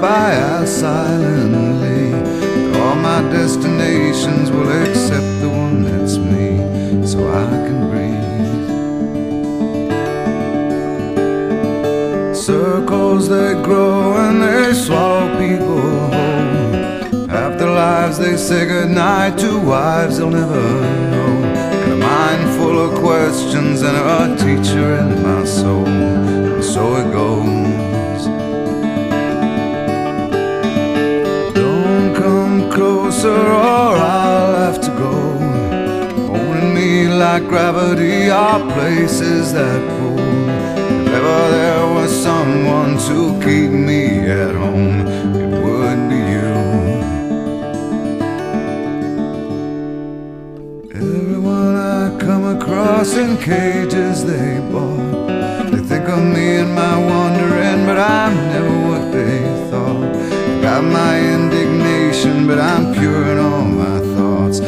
by as silently. All my destinations will accept the one that's me, so I can breathe. Circles they grow and they swallow people whole. After lives they say goodnight to wives they'll never know. And a mind full of questions and a teacher in my soul. And so it goes. Don't come closer or I'll have to go. Holding me like gravity are places that pull. If ever there was someone to keep me at home, it would be you. Everyone I come across in cages they bought, they think of me and my wandering, but I'm never what they thought. Got my indignation, but I'm pure in all my thoughts.